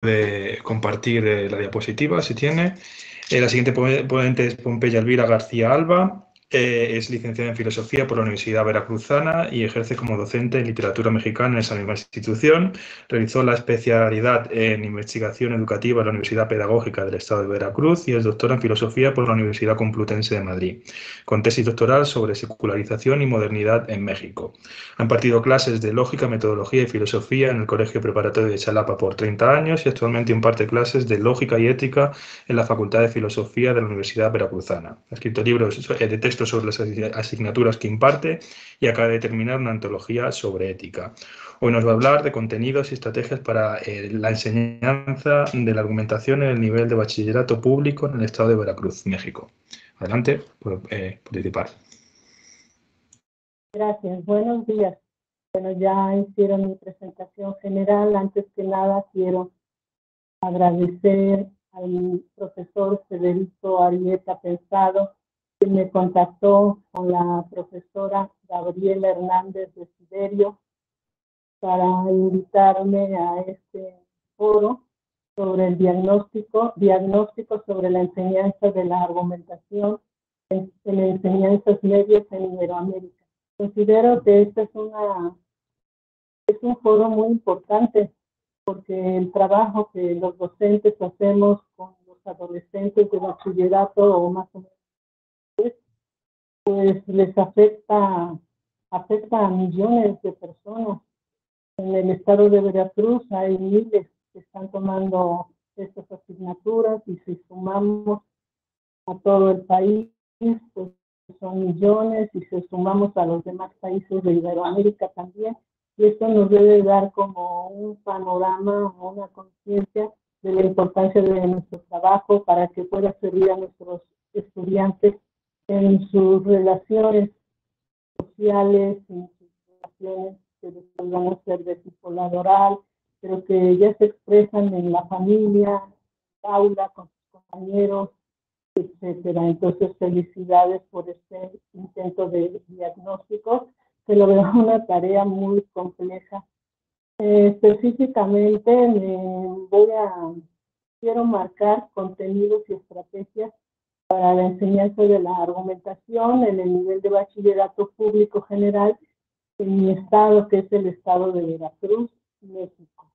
puede compartir la diapositiva si tiene. La siguiente ponente es Pompeya Elvira García Alba. Es licenciada en Filosofía por la Universidad Veracruzana y ejerce como docente en Literatura Mexicana en esa misma institución. Realizó la especialidad en Investigación Educativa en la Universidad Pedagógica del Estado de Veracruz y es doctora en Filosofía por la Universidad Complutense de Madrid, con tesis doctoral sobre secularización y modernidad en México. Ha impartido clases de Lógica, Metodología y Filosofía en el Colegio Preparatorio de Xalapa por 30 años y actualmente imparte clases de Lógica y Ética en la Facultad de Filosofía de la Universidad Veracruzana. Ha escrito libros de texto sobre las asignaturas que imparte y acaba de terminar una antología sobre ética. Hoy nos va a hablar de contenidos y estrategias para la enseñanza de la argumentación en el nivel de bachillerato público en el estado de Veracruz, México. Adelante, por participar. Gracias, buenos días. Bueno, ya hicieron mi presentación general. Antes que nada quiero agradecer al profesor Federico Arieta Pensado, que me contactó con la profesora Gabriela Hernández de Siderio para invitarme a este foro sobre el diagnóstico sobre la enseñanza de la argumentación en enseñanzas medias en Iberoamérica. Considero que este es un foro muy importante porque el trabajo que los docentes hacemos con los adolescentes de bachillerato o más o menos, pues les afecta a millones de personas. En el estado de Veracruz hay miles que están tomando estas asignaturas y si sumamos a todo el país, pues son millones y si sumamos a los demás países de Iberoamérica también. Y esto nos debe dar como un panorama o una conciencia de la importancia de nuestro trabajo para que pueda servir a nuestros estudiantes en sus relaciones sociales, en sus relaciones que después van a ser de tipo laboral, pero que ya se expresan en la familia, en el aula, con sus compañeros, etcétera. Entonces, felicidades por este intento de diagnóstico, que lo veo una tarea muy compleja. Específicamente, quiero marcar contenidos y estrategias para la enseñanza de la argumentación en el nivel de bachillerato público general en mi estado, que es el estado de Veracruz, México.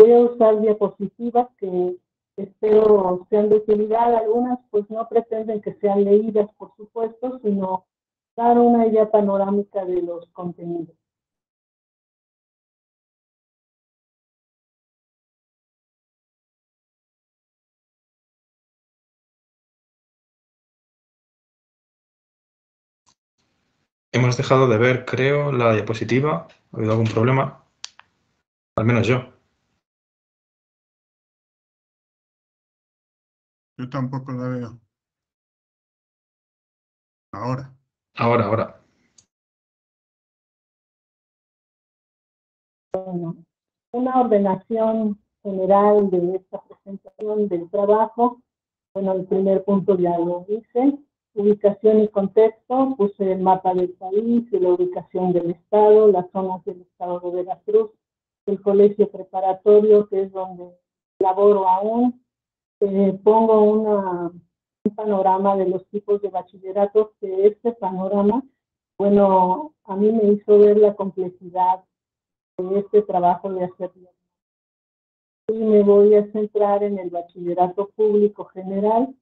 Voy a usar diapositivas que espero sean de utilidad. Algunas pues no pretenden que sean leídas, por supuesto, sino dar una idea panorámica de los contenidos. Hemos dejado de ver, creo, la diapositiva. ¿Ha habido algún problema? Al menos yo. Yo tampoco la veo. Ahora. Ahora. Bueno, una ordenación general de esta presentación del trabajo. Bueno, el primer punto ya lo hice. Ubicación y contexto, puse el mapa del país y la ubicación del estado, las zonas del estado de Veracruz, el colegio preparatorio, que es donde laboro aún. Pongo un panorama de los tipos de bachilleratos, que este panorama, bueno, a mí me hizo ver la complejidad de este trabajo de hacerlo. Y me voy a centrar en el bachillerato público general.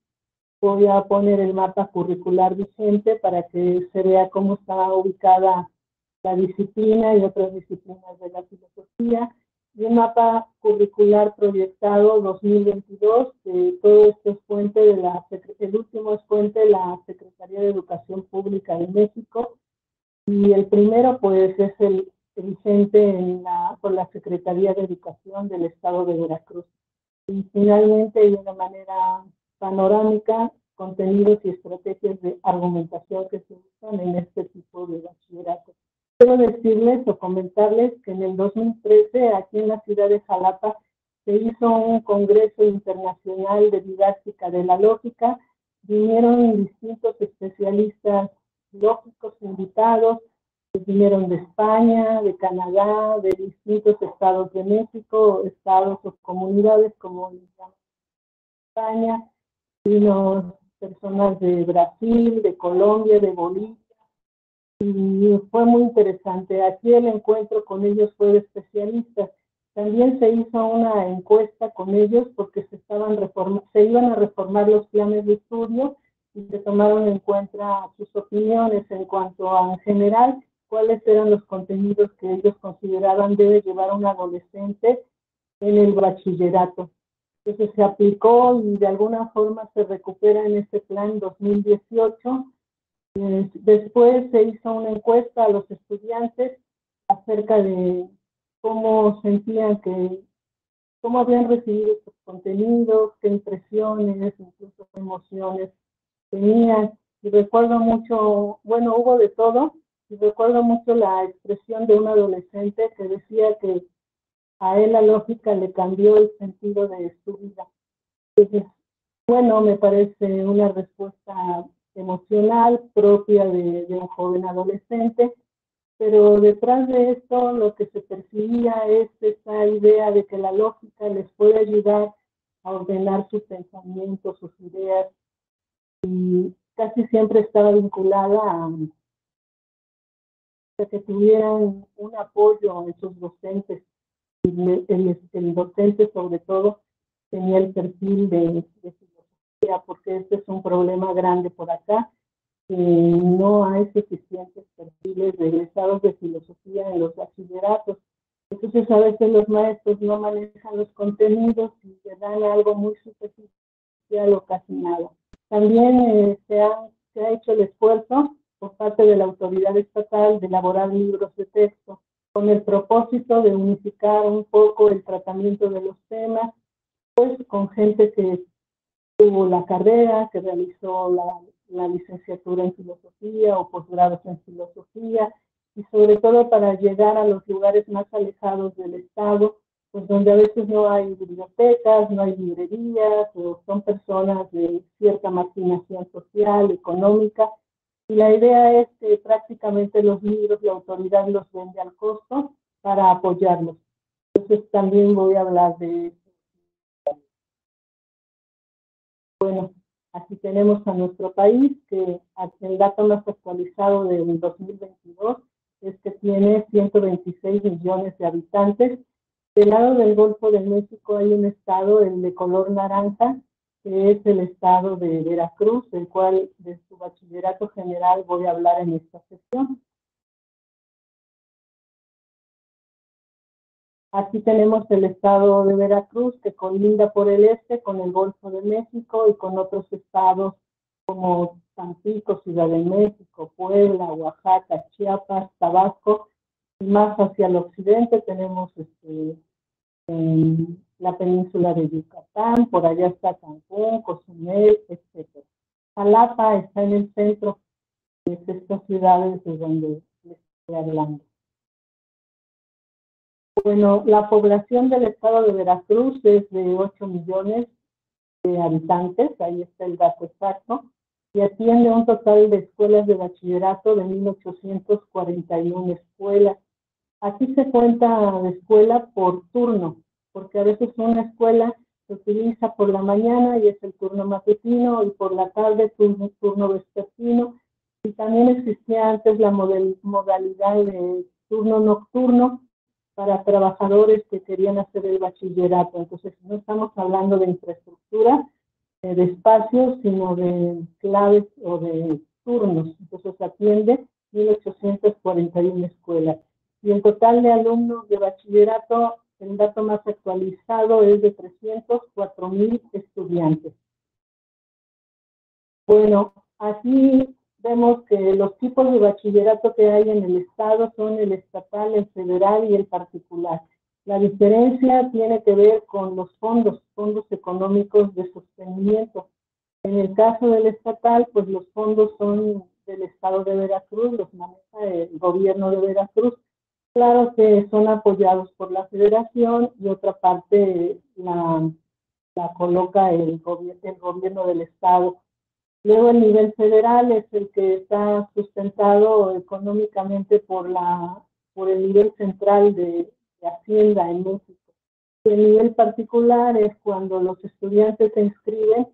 Voy a poner el mapa curricular vigente para que se vea cómo está ubicada la disciplina y otras disciplinas de la filosofía. Y un mapa curricular proyectado 2022, que todo esto es fuente de el último es fuente de la Secretaría de Educación Pública de México. Y el primero, pues, es el vigente por la Secretaría de Educación del Estado de Veracruz. Y finalmente, de una manera panorámica, contenidos y estrategias de argumentación que se usan en este tipo de bachillerato. Quiero decirles o comentarles que en el 2013, aquí en la ciudad de Xalapa, se hizo un congreso internacional de didáctica de la lógica. Vinieron distintos especialistas lógicos invitados, Vinieron de España, de Canadá, de distintos estados de México, estados o comunidades como España, vino personas de Brasil, de Colombia, de Bolivia, y fue muy interesante. Aquí el encuentro con ellos fue de especialistas. También se hizo una encuesta con ellos porque se iban a reformar los planes de estudio y se tomaron en cuenta sus opiniones en cuanto a, en general, cuáles eran los contenidos que ellos consideraban debe llevar un adolescente en el bachillerato. Entonces se aplicó y de alguna forma se recupera en este plan 2018. Después se hizo una encuesta a los estudiantes acerca de cómo sentían cómo habían recibido estos contenidos, qué impresiones, incluso emociones tenían. Y recuerdo mucho, bueno, hubo de todo, y recuerdo mucho la expresión de un adolescente que decía que a él la lógica le cambió el sentido de su vida. Entonces, bueno, me parece una respuesta emocional propia de un joven adolescente, pero detrás de esto lo que se percibía es esa idea de que la lógica les puede ayudar a ordenar sus pensamientos, sus ideas, y casi siempre estaba vinculada a que tuvieran un apoyo en sus docentes. El docente sobre todo tenía el perfil de filosofía, porque este es un problema grande por acá. No hay suficientes perfiles de egresados de filosofía en los bachilleratos. Entonces a veces los maestros no manejan los contenidos y le dan algo muy superficial o casi nada. También se ha hecho el esfuerzo por parte de la autoridad estatal de elaborar libros de texto con el propósito de unificar un poco el tratamiento de los temas, pues con gente que tuvo la carrera, que realizó la licenciatura en filosofía o posgrados en filosofía, y sobre todo para llegar a los lugares más alejados del Estado, pues donde a veces no hay bibliotecas, no hay librerías, o son personas de cierta marginación social, económica, y la idea es que prácticamente los libros la autoridad los vende al costo para apoyarlos. Entonces también voy a hablar de eso. Bueno, aquí tenemos a nuestro país, que el dato más actualizado del 2022 es que tiene 126 millones de habitantes. Del lado del Golfo de México hay un estado, el de color naranja, que es el estado de Veracruz, del cual de su bachillerato general voy a hablar en esta sesión. Aquí tenemos el estado de Veracruz, que colinda por el este con el Golfo de México y con otros estados como Tampico, Ciudad de México, Puebla, Oaxaca, Chiapas, Tabasco, y más hacia el occidente tenemos la península de Yucatán, por allá está Cancún, Cozumel, etc. Jalapa está en el centro de estas ciudades de donde les estoy hablando. Bueno, la población del estado de Veracruz es de 8 millones de habitantes, ahí está el dato exacto, y atiende un total de escuelas de bachillerato de 1,841 escuelas. Aquí se cuenta de escuela por turno, porque a veces una escuela se utiliza por la mañana y es el turno matutino, y por la tarde turno vespertino, y también existía antes la modalidad de turno nocturno para trabajadores que querían hacer el bachillerato. Entonces no estamos hablando de infraestructura, de espacios, sino de claves o de turnos. Entonces atiende 1,841 escuelas. Y el total de alumnos de bachillerato, el dato más actualizado es de 304,000 estudiantes. Bueno, aquí vemos que los tipos de bachillerato que hay en el estado son el estatal, el federal y el particular. La diferencia tiene que ver con los fondos económicos de sostenimiento. En el caso del estatal, pues los fondos son del estado de Veracruz, los maneja el gobierno de Veracruz. Claro que son apoyados por la federación y otra parte la coloca el gobierno del estado. Luego el nivel federal es el que está sustentado económicamente por el nivel central de Hacienda en México. Y el nivel particular es cuando los estudiantes se inscriben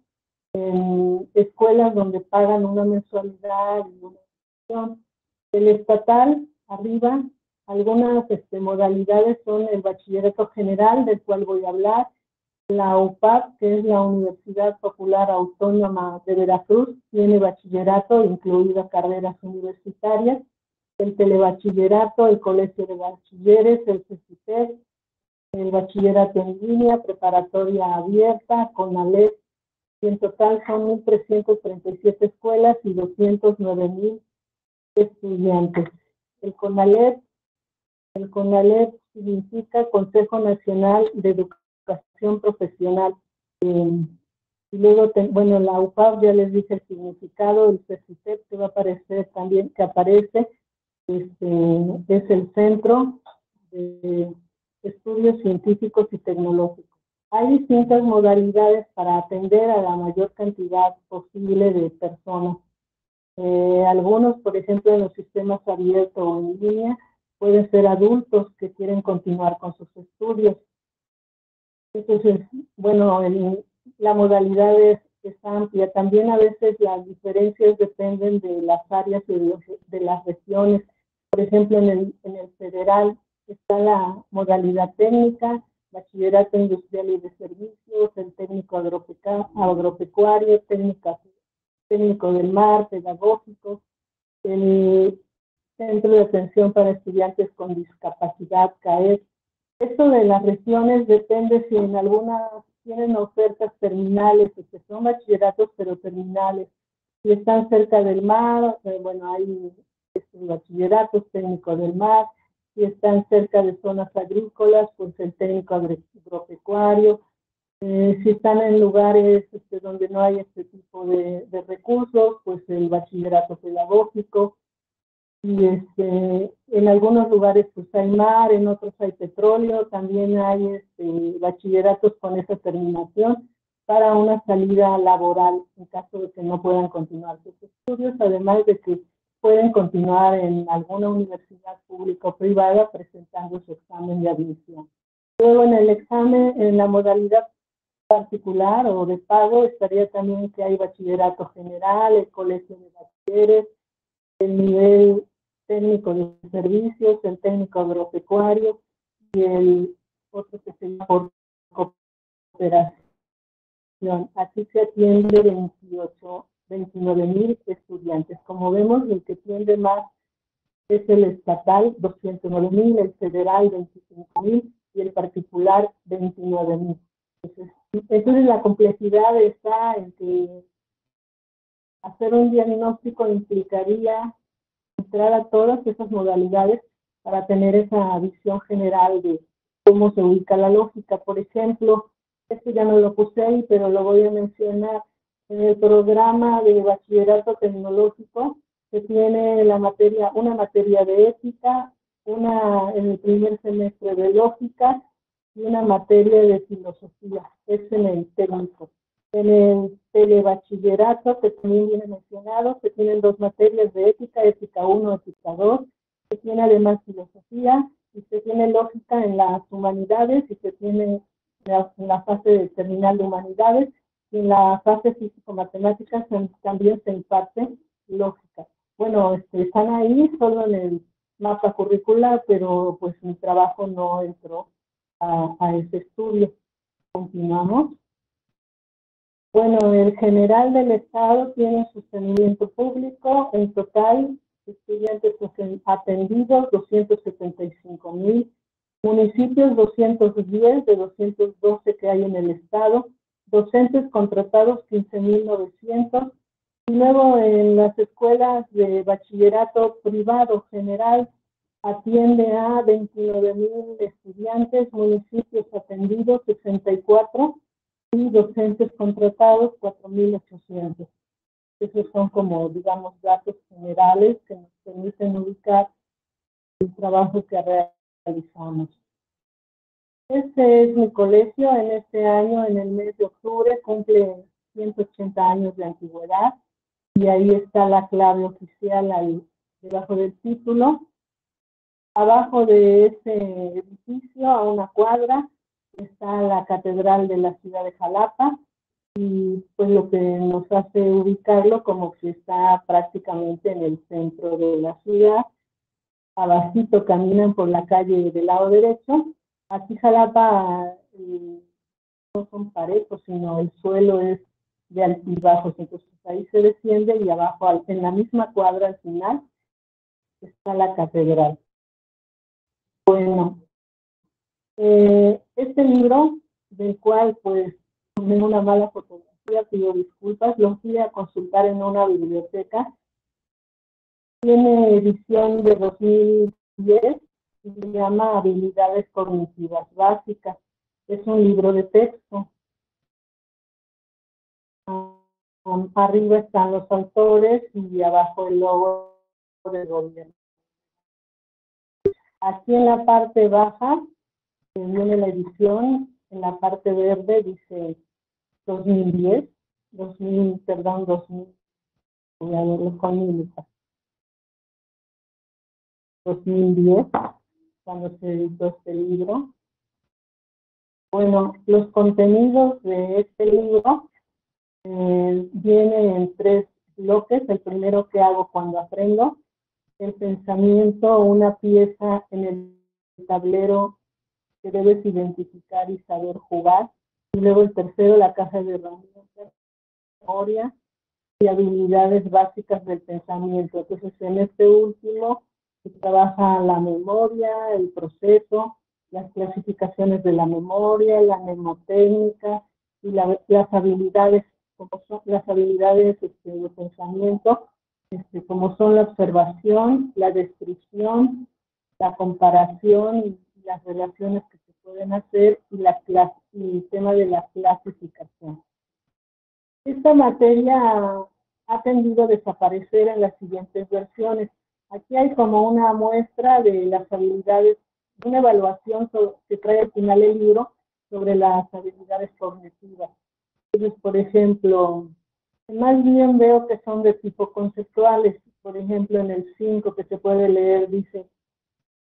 en escuelas donde pagan una mensualidad y una inscripción. El estatal, arriba, algunas modalidades son el bachillerato general, del cual voy a hablar, la UPAP, que es la Universidad Popular Autónoma de Veracruz, tiene bachillerato, incluidas carreras universitarias, el telebachillerato, el Colegio de Bachilleres, el CECITEC, el bachillerato en línea, preparatoria abierta, CONALEP, y en total son 1.337 escuelas y 209,000 estudiantes. El CONALEP significa Consejo Nacional de Educación Profesional. Y luego, bueno, la UPAP, ya les dije el significado, el CECITEP que va a aparecer también, que aparece, es el Centro de Estudios Científicos y Tecnológicos. Hay distintas modalidades para atender a la mayor cantidad posible de personas. Algunos, por ejemplo, en los sistemas abiertos o en línea, pueden ser adultos que quieren continuar con sus estudios. Entonces, bueno, la modalidad es amplia. También a veces las diferencias dependen de las áreas y de las regiones. Por ejemplo, en el federal está la modalidad técnica, bachillerato industrial y de servicios, el técnico agropecuario, técnico del mar, pedagógico, el Centro de Atención para Estudiantes con Discapacidad, CAES. Esto de las regiones depende si en algunas tienen ofertas terminales, que son bachilleratos pero terminales. Si están cerca del mar, bueno, hay bachilleratos técnicos del mar. Si están cerca de zonas agrícolas, pues el técnico agropecuario. Si están en lugares donde no hay este tipo de recursos, pues el bachillerato pedagógico. Y en algunos lugares pues hay mar, en otros hay petróleo, también hay bachilleratos con esa terminación para una salida laboral en caso de que no puedan continuar sus estudios, además de que pueden continuar en alguna universidad pública o privada presentando su examen de admisión. Luego en el examen, en la modalidad particular o de pago, estaría también que hay bachillerato general, el colegio de bachilleres, el nivel técnico de servicios, el técnico agropecuario y el otro que se llama por cooperación. Aquí se atiende 29,000 estudiantes. Como vemos, el que atiende más es el estatal, 209,000, el federal, 25,000 y el particular, 29,000. Entonces la complejidad está en que hacer un diagnóstico implicaría entrar a todas esas modalidades para tener esa visión general de cómo se ubica la lógica. Por ejemplo, esto ya no lo puse ahí, pero lo voy a mencionar. En el programa de bachillerato tecnológico se tiene una materia de ética, en el primer semestre de lógica y una materia de filosofía. Es en el técnico. En el telebachillerato, que también viene mencionado, se tienen 2 materias de ética, ética 1, ética 2, se tiene además filosofía y se tiene lógica en las humanidades y se tiene en la fase de terminal de humanidades y en la fase físico-matemáticas también se imparte lógica. Bueno, están ahí solo en el mapa curricular, pero pues mi trabajo no entró a ese estudio. Continuamos. Bueno, el general del Estado tiene sostenimiento público, en total estudiantes atendidos 275,000, municipios 210 de 212 que hay en el Estado, docentes contratados 15,900, y luego en las escuelas de bachillerato privado general atiende a 29,000 estudiantes, municipios atendidos 64, y docentes contratados 4,800. Esos son como, digamos, datos generales que nos permiten ubicar el trabajo que realizamos. Este es mi colegio. En este año, en el mes de octubre, cumple 180 años de antigüedad. y ahí está la clave oficial debajo del título. Abajo de ese edificio, a una cuadra, está la Catedral de la ciudad de Jalapa, y pues lo que nos hace ubicarlo como que está prácticamente en el centro de la ciudad. Abajito caminan por la calle del lado derecho. Aquí Jalapa no son parejos, sino el suelo es de altibajos, entonces ahí se desciende y abajo, en la misma cuadra al final, está la catedral. Bueno, este libro, del cual pues tomé una mala fotografía, pido disculpas, lo fui a consultar en una biblioteca. Tiene edición de 2010 y se llama Habilidades Cognitivas Básicas. Es un libro de texto. Arriba están los autores y abajo el logo del gobierno. Aquí en la parte baja viene la edición, en la parte verde dice 2010, 2000, voy a verlo con mi lupa. 2010, cuando se editó este libro. Bueno, los contenidos de este libro vienen en 3 bloques. El primero que hago cuando aprendo, el pensamiento, una pieza en el tablero que debes identificar y saber jugar. Y luego el tercero, la caja de herramientas, memoria y habilidades básicas del pensamiento. Entonces, en este último se trabaja la memoria, el proceso, las clasificaciones de la memoria, la mnemotécnica y las habilidades, como son las habilidades de pensamiento, como son la observación, la descripción, la comparación y las relaciones que se pueden hacer y el tema de la clasificación. Esta materia ha tendido a desaparecer en las siguientes versiones. Aquí hay como una muestra de las habilidades, una evaluación que trae al final el libro sobre las habilidades cognitivas. Entonces, por ejemplo, más bien veo que son de tipo conceptuales. Por ejemplo, en el 5 que se puede leer dice,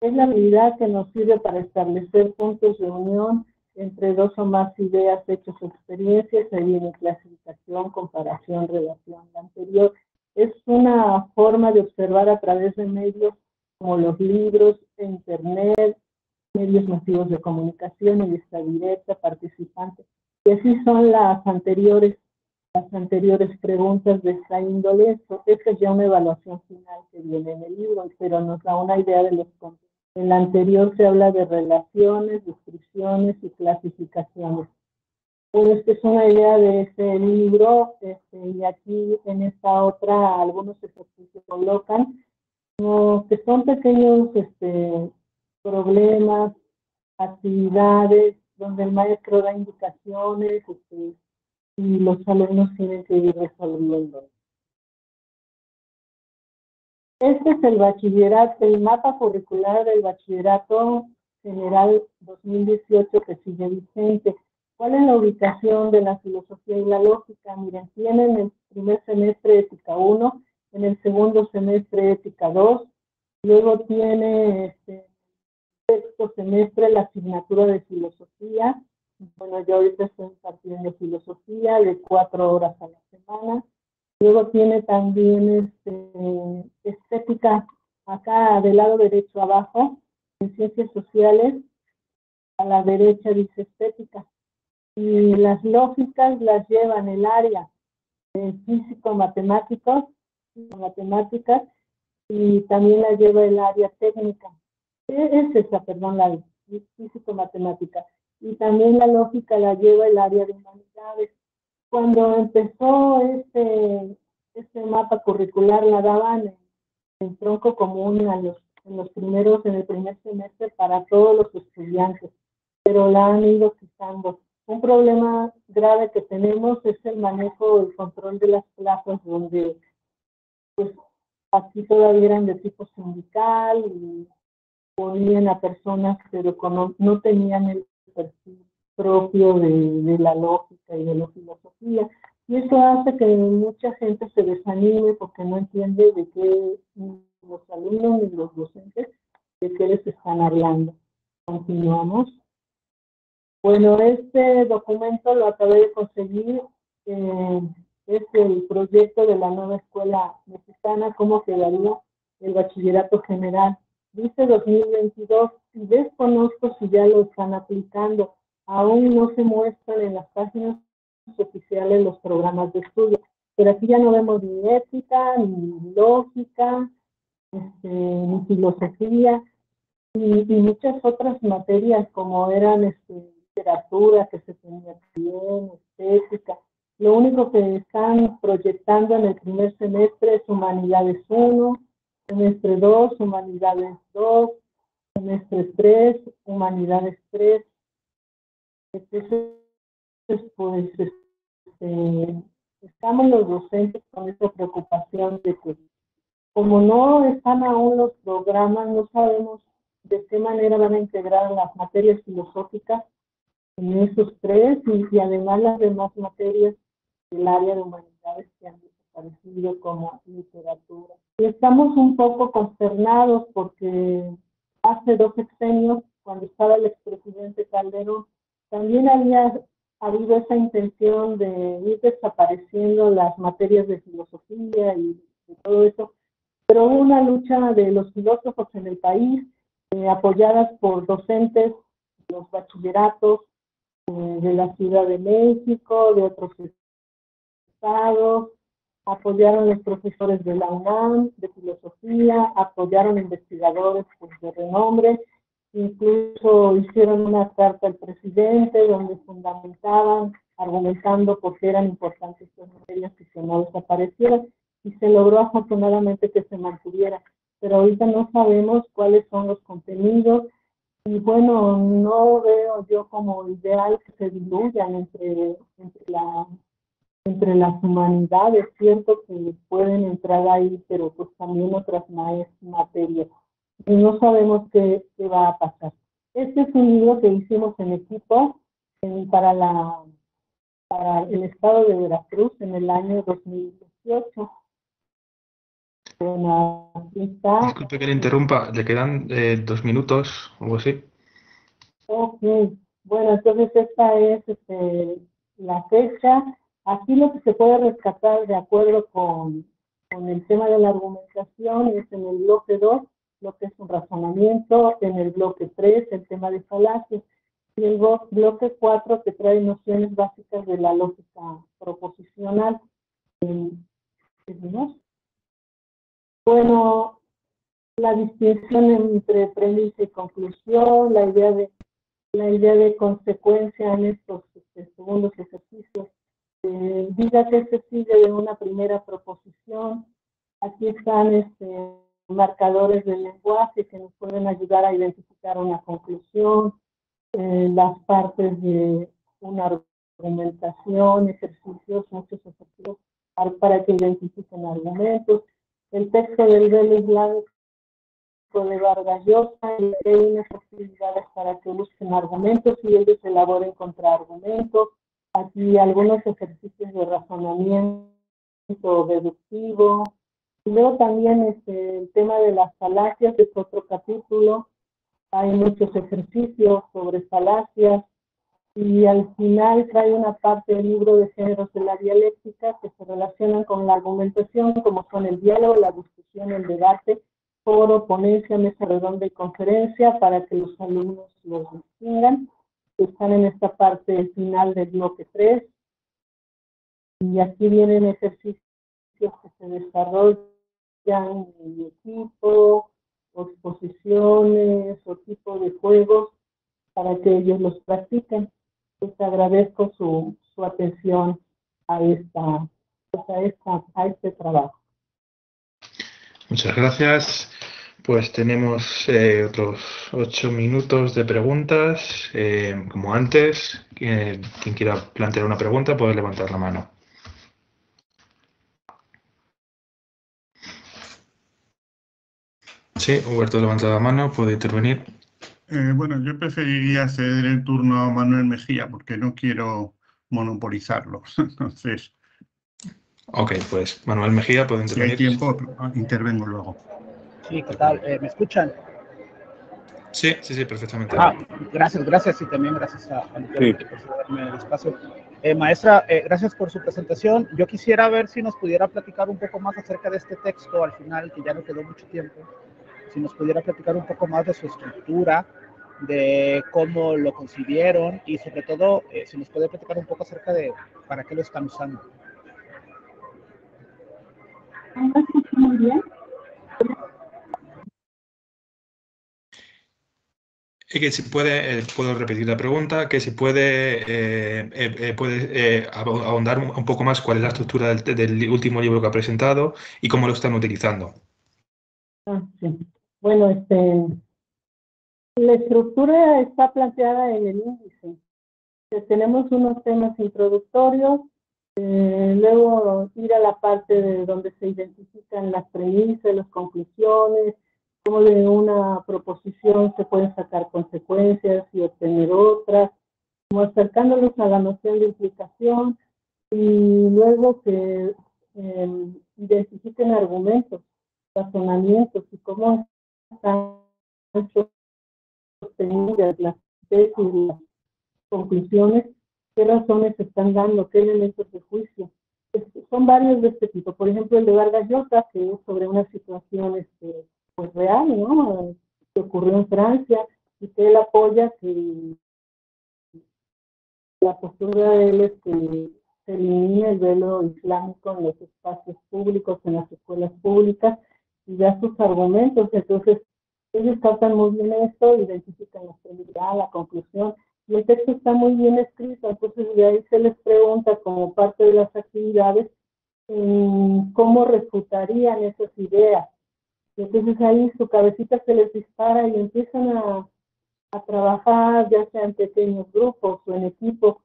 es la habilidad que nos sirve para establecer puntos de unión entre 2 o más ideas, hechos o experiencias. Ahí viene clasificación, comparación, relación. La anterior es una forma de observar a través de medios como los libros, internet, medios masivos de comunicación, lista directa, participantes. Y así son las anteriores preguntas de esta índole. Esta es ya una evaluación final que viene en el libro, pero nos da una idea de los contenidos. En la anterior se habla de relaciones, descripciones y clasificaciones. Bueno, esta es una idea de este libro, y aquí en esta otra algunos ejercicios colocan, que son pequeños problemas, actividades, donde el maestro da indicaciones y los alumnos tienen que ir resolviendo. Este es el bachillerato, el mapa curricular del Bachillerato General 2018 que sigue vigente. ¿Cuál es la ubicación de la filosofía y la lógica? Miren, tienen el primer semestre ética 1, en el segundo semestre ética 2, luego tiene sexto semestre la asignatura de filosofía. Bueno, yo ahorita estoy impartiendo filosofía de 4 horas a la semana. Luego tiene también estética, acá del lado derecho abajo, en ciencias sociales, a la derecha dice estética. Y las lógicas las llevan el área de físico-matemáticas, y también la lleva el área técnica. Es esa, perdón, la físico-matemática. Y también la lógica la lleva el área de humanidades. Cuando empezó este mapa curricular, la daban en tronco común en el primer semestre para todos los estudiantes, pero la han ido quitando. Un problema grave que tenemos es el manejo, el control de las plazas, donde pues aquí todavía eran de tipo sindical y ponían a personas pero no tenían el perfil propio de la lógica y de la filosofía. Y eso hace que mucha gente se desanime porque no entiende de qué ni los alumnos ni los docentes de qué les están hablando. Continuamos. Bueno, este documento lo acabé de conseguir. Es el proyecto de la nueva escuela mexicana, cómo quedaría el bachillerato general. Dice 2022 y desconozco si ya lo están aplicando. Aún no se muestran en las páginas oficiales los programas de estudio, pero aquí ya no vemos ni ética, ni lógica, ni filosofía, y muchas otras materias como eran literatura, que se tenía bien, estética. Lo único que están proyectando en el primer semestre es Humanidades 1, semestre 2, Humanidades 2, semestre 3, Humanidades 3. Entonces, pues, estamos los docentes con esta preocupación de que como no están aún los programas, no sabemos de qué manera van a integrar las materias filosóficas en esos tres y además las demás materias del área de humanidades que han desaparecido como literatura. Y estamos un poco consternados porque hace 2 sexenios, cuando estaba el expresidente Calderón, también había habido esa intención de ir desapareciendo las materias de filosofía y de todo eso, pero hubo una lucha de los filósofos en el país, apoyadas por docentes de los bachilleratos de la Ciudad de México, de otros estados, apoyaron los profesores de la UNAM, de filosofía, apoyaron investigadores pues, de renombre, incluso hicieron una carta al presidente donde fundamentaban, argumentando por qué eran importantes estas materias y que no desaparecieran, y se logró afortunadamente que se mantuviera, pero ahorita no sabemos cuáles son los contenidos, y bueno, no veo yo como ideal que se diluyan entre las humanidades, cierto que pueden entrar ahí, pero pues también otras materias. Y no sabemos qué va a pasar. Este es un libro que hicimos en equipo para el estado de Veracruz en el año 2018. Bueno, aquí está. Disculpe que le interrumpa, le quedan 2 minutos o algo así. Ok, bueno, entonces esta es la fecha. Aquí lo que se puede rescatar de acuerdo con el tema de la argumentación es en el bloque 2, lo que es un razonamiento, en el bloque 3, el tema de falacias, y el bloque 4 que trae nociones básicas de la lógica proposicional. Bueno, la distinción entre premisa y conclusión, la idea de consecuencia en estos segundos ejercicios. Diga que se sigue de una primera proposición. Aquí están marcadores del lenguaje que nos pueden ayudar a identificar una conclusión, las partes de una argumentación, ejercicios, muchos ejercicios para que identifiquen argumentos. El texto del Vélez Blanco de Vargas Llosa y hay unas actividades para que busquen argumentos y ellos elaboren contraargumentos. Aquí algunos ejercicios de razonamiento deductivo. Y luego también el tema de las falacias es otro capítulo. Hay muchos ejercicios sobre falacias y al final trae una parte del libro de géneros de la dialéctica que se relacionan con la argumentación, como son el diálogo, la discusión, el debate, foro, ponencia, mesa redonda y conferencia, para que los alumnos los distingan. Están en esta parte final del bloque 3. Y aquí vienen ejercicios que se desarrollan en equipo, o exposiciones, o tipo de juegos, para que ellos los practiquen. Les agradezco su atención a este trabajo. Muchas gracias. Pues tenemos otros 8 minutos de preguntas. Como antes, quien quiera plantear una pregunta puede levantar la mano. Sí, Huberto levanta la mano, puede intervenir. Bueno, yo preferiría ceder el turno a Manuel Mejía porque no quiero monopolizarlo. Entonces, Ok, pues Manuel Mejía puede Si hay intervenir. tiempo, intervengo luego. Sí, ¿qué tal? ¿Me escuchan? Sí, perfectamente. Gracias y también gracias a Miguel por darme el espacio. Maestra, gracias por su presentación. Yo quisiera ver si nos pudiera platicar un poco más acerca de este texto al final, que ya no quedó mucho tiempo. Si nos pudiera platicar un poco más de su estructura, de cómo lo concibieron y sobre todo si nos puede platicar un poco acerca de para qué lo están usando. Muy bien. Y que si puede, puedo repetir la pregunta, que si puede, ahondar un poco más cuál es la estructura del último libro que ha presentado y cómo lo están utilizando. Sí. Bueno, la estructura está planteada en el índice. Tenemos unos temas introductorios, luego ir a la parte de donde se identifican las premisas, las conclusiones, cómo de una proposición se pueden sacar consecuencias y obtener otras, como acercándolos a la noción de implicación, y luego que identifiquen argumentos, razonamientos y cómo están sostenidas las tesis y las conclusiones, qué razones se están dando, qué elementos de juicio. Son varios de este tipo. Por ejemplo, el de Vargas Llosa, que es sobre una situación pues real, ¿no? Que ocurrió en Francia y que él apoya que la postura de él es que se elimine el velo islámico en los espacios públicos, en las escuelas públicas, y da sus argumentos. Entonces, ellos captan muy bien esto, identifican la prioridad, la conclusión, y el texto está muy bien escrito. Entonces, de ahí se les pregunta, como parte de las actividades, cómo refutarían esas ideas. Y entonces ahí su cabecita se les dispara y empiezan a trabajar, ya sea en pequeños grupos o en equipos,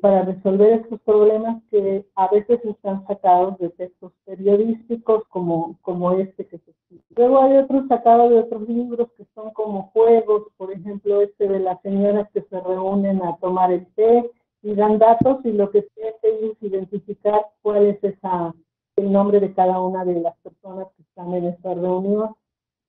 para resolver estos problemas que a veces están sacados de textos periodísticos como este que se explica. Luego hay otros sacados de otros libros que son como juegos, por ejemplo este de las señoras que se reúnen a tomar el té y dan datos, y lo que tienen que es identificar cuál es el nombre de cada una de las personas que están en esta reunión.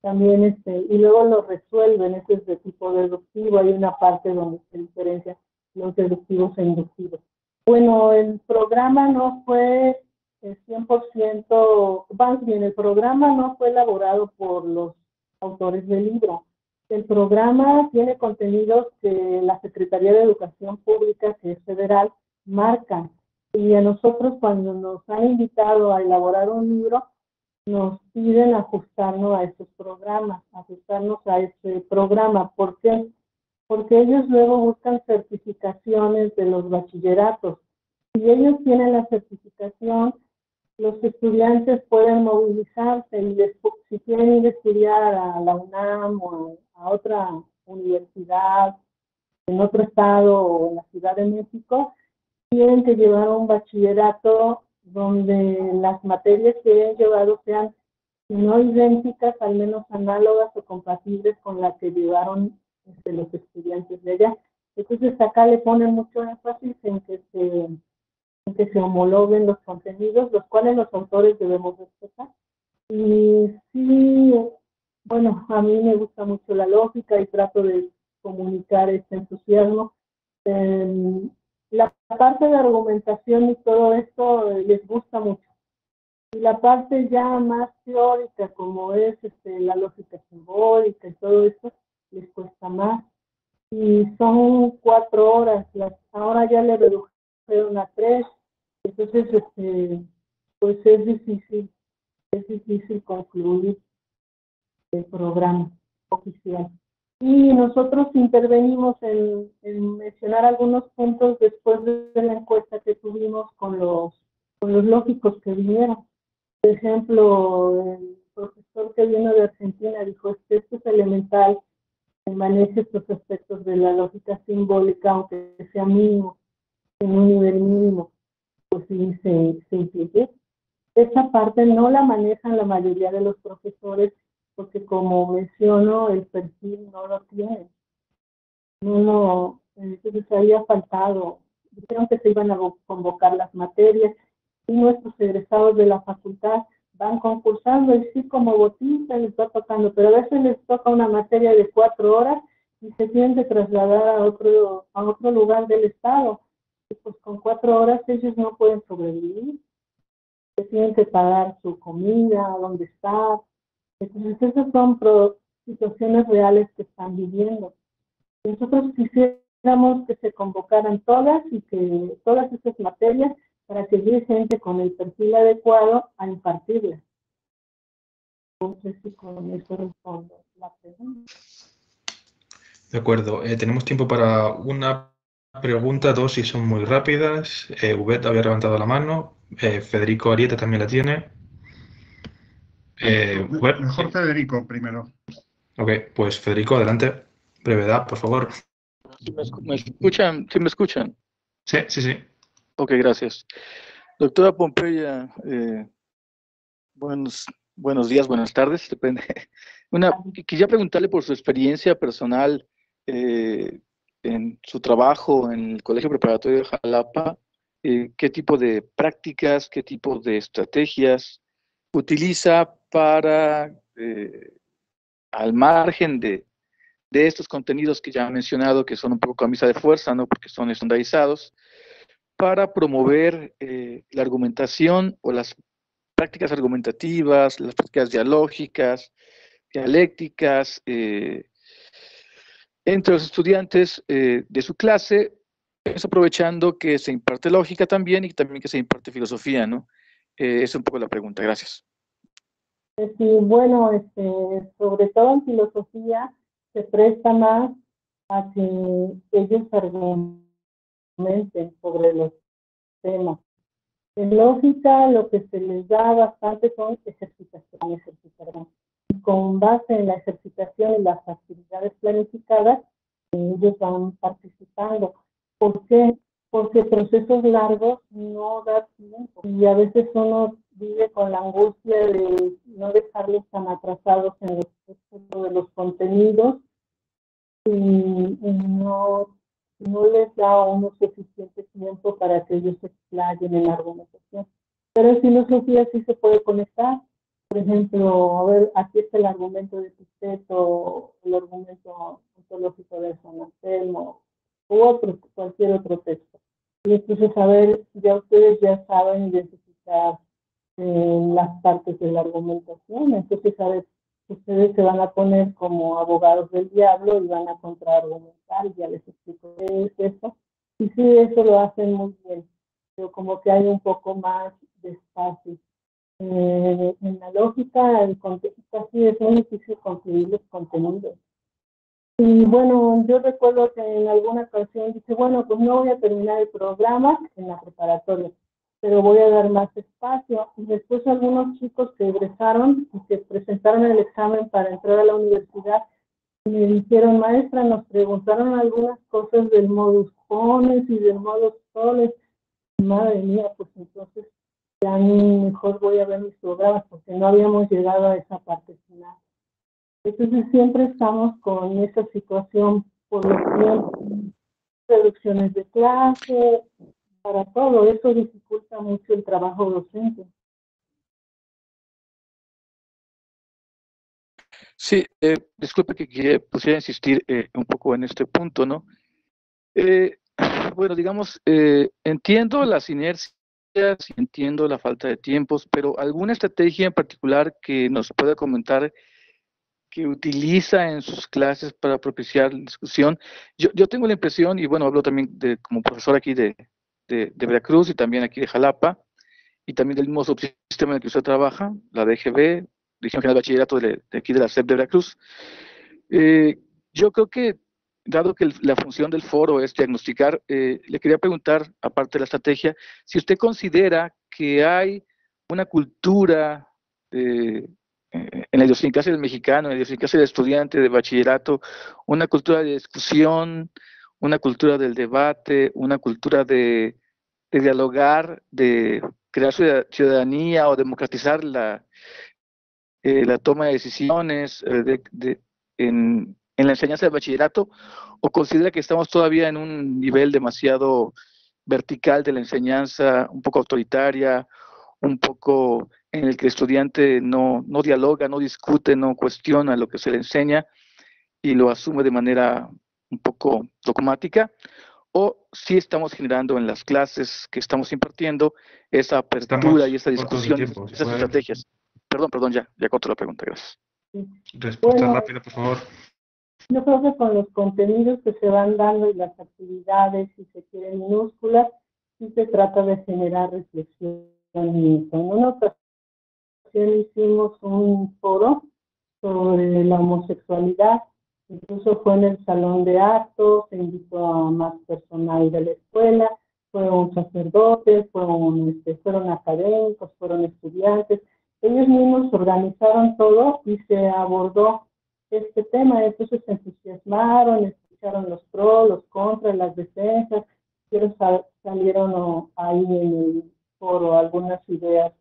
También y luego lo resuelven, ese es de tipo deductivo. Hay una parte donde se diferencia los deductivos e inductivos. Bueno, el programa no fue 100%, más bien el programa no fue elaborado por los autores del libro. El programa tiene contenidos que la Secretaría de Educación Pública, que es federal, marca. Y a nosotros, cuando nos han invitado a elaborar un libro, nos piden ajustarnos a esos programas, ajustarnos a ese programa. ¿Por qué? Porque ellos luego buscan certificaciones de los bachilleratos. Si ellos tienen la certificación, los estudiantes pueden movilizarse y si quieren ir a estudiar a la UNAM o a otra universidad en otro estado o en la Ciudad de México, tienen que llevar un bachillerato donde las materias que han llevado sean, si no idénticas, al menos análogas o compatibles con las que llevaron los estudiantes de allá. Entonces acá le ponen mucho énfasis en que se homologuen los contenidos, los cuales los autores debemos respetar. Y sí, bueno, a mí me gusta mucho la lógica y trato de comunicar este entusiasmo. La parte de argumentación y todo esto les gusta mucho. Y la parte ya más teórica, como es la lógica simbólica y todo esto, les cuesta más. Y son 4 horas, ahora ya le redujeron a 3, entonces pues es difícil concluir el programa oficial. Y nosotros intervenimos en mencionar algunos puntos después de la encuesta que tuvimos con los lógicos que vinieron. Por ejemplo, el profesor que vino de Argentina dijo que esto es elemental, que maneje estos aspectos de la lógica simbólica, aunque sea mínimo, en un nivel mínimo, pues sí se incluye. Esa parte no la manejan la mayoría de los profesores porque, como menciono, el perfil no lo tiene. Entonces había faltado. Dijeron que se iban a convocar las materias y nuestros egresados de la facultad van concursando y sí, como botista les va tocando, pero a veces les toca una materia de 4 horas y se tienen que trasladar a otro lugar del estado. Y pues con 4 horas ellos no pueden sobrevivir, se tienen que pagar su comida, dónde estar. Entonces esas son situaciones reales que están viviendo. Nosotros quisiéramos que se convocaran todas y que todas esas materias para que llegue gente con el perfil adecuado a impartirlas. No sé si con eso respondo la pregunta. De acuerdo. Tenemos tiempo para una pregunta, dos si son muy rápidas. Ubet había levantado la mano. Federico Arieta también la tiene. Ubet. Mejor Federico primero. Ok, pues Federico, adelante. Brevedad, por favor. ¿Me escuchan? ¿Sí me escuchan? Sí, sí, sí. Ok, gracias. Doctora Pompeya, buenos días, buenas tardes, depende. Quisiera preguntarle por su experiencia personal en su trabajo en el Colegio Preparatorio de Jalapa, qué tipo de prácticas, qué tipo de estrategias utiliza para, al margen de estos contenidos que ya he mencionado, que son un poco camisa de fuerza, ¿no? Porque son estandarizados, para promover la argumentación o las prácticas argumentativas, las prácticas dialógicas, dialécticas, entre los estudiantes de su clase, es aprovechando que se imparte lógica también y también que se imparte filosofía, ¿no? Esa es un poco la pregunta. Gracias. Sí, bueno, sobre todo en filosofía se presta más a que ellos argumenten sobre los temas. En lógica, lo que se les da bastante son ejercitaciones. Con base en la ejercitación y las actividades planificadas, ellos van participando. ¿Por qué? Porque procesos largos no da tiempo. Y a veces uno vive con la angustia de no dejarlos tan atrasados en los contenidos y no les da uno suficiente tiempo para que ellos se explayen en la argumentación. Pero en filosofía sí se puede conectar. Por ejemplo, a ver, aquí está el argumento de Epicteto, el argumento ontológico de San Anselmo, u cualquier otro texto. Y entonces, a ver, ya ustedes ya saben identificar las partes de la argumentación. Entonces, a ver, ustedes se van a poner como abogados del diablo y van a contraargumentar, y ya les explico qué es eso. Y sí, eso lo hacen muy bien, pero como que hay un poco más de espacio. En la lógica, el casi es muy difícil conseguir los contenidos. Y bueno, yo recuerdo que en alguna ocasión dije, bueno, pues no voy a terminar el programa en la preparatoria, pero voy a dar más espacio. Y después algunos chicos que egresaron y que presentaron el examen para entrar a la universidad, me dijeron, maestra, nos preguntaron algunas cosas del modus ponens y del modus soles. Madre mía, pues entonces ya mejor voy a ver mis programas porque no habíamos llegado a esa parte final. Entonces siempre estamos con esa situación por los tiempos, reducciones de clase, para todo eso dificulta mucho el trabajo docente. Sí, disculpe que pusiera a insistir un poco en este punto, ¿no? Bueno, digamos, entiendo las inercias, entiendo la falta de tiempos, pero ¿alguna estrategia en particular que nos pueda comentar que utiliza en sus clases para propiciar la discusión? Yo tengo la impresión, y bueno, hablo también como profesor aquí de Veracruz y también aquí de Jalapa, y también del mismo subsistema en el que usted trabaja, la DGB, Dirección General de Bachillerato de aquí de la SEP de Veracruz. Yo creo que, dado que la función del foro es diagnosticar, le quería preguntar, aparte de la estrategia, si usted considera que hay una cultura en la idiosincrasia del mexicano, en la idiosincrasia del estudiante de bachillerato, una cultura de discusión, una cultura del debate, una cultura de dialogar, de crear ciudadanía o democratizar la toma de decisiones en la enseñanza del bachillerato, o considera que estamos todavía en un nivel demasiado vertical de la enseñanza, un poco autoritaria, un poco en el que el estudiante no dialoga, no discute, no cuestiona lo que se le enseña y lo asume de manera un poco dogmática, o si estamos generando en las clases que estamos impartiendo esa apertura y esa discusión, esas estrategias. Perdón, ya corto la pregunta, gracias. Respuesta rápida, por favor. Yo creo que con los contenidos que se van dando y las actividades, si se quieren minúsculas, sí se trata de generar reflexión. En una ocasión hicimos un foro sobre la homosexualidad, incluso fue en el salón de actos, se invitó a más personal de la escuela, fueron sacerdotes, fueron académicos, fueron estudiantes, ellos mismos organizaron todo y se abordó este tema, entonces se entusiasmaron, escucharon los pros, los contras, las defensas, pero salieron ahí en el foro algunas ideas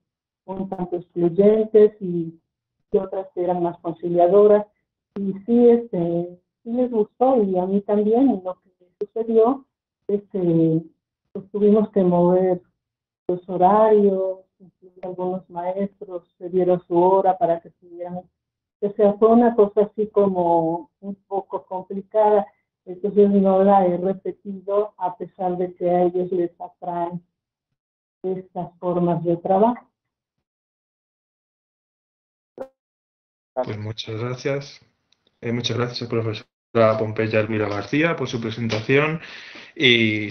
un tanto excluyentes y otras que eran más conciliadoras, y sí les gustó, y a mí también, y lo que sucedió es que pues, tuvimos que mover los horarios, incluso algunos maestros se dieron su hora para que pudieran, o sea, fue una cosa así como un poco complicada, entonces no la he repetido a pesar de que a ellos les atraen estas formas de trabajo. Pues muchas gracias. Muchas gracias, profesora Pompeya Elvira García, por su presentación. Y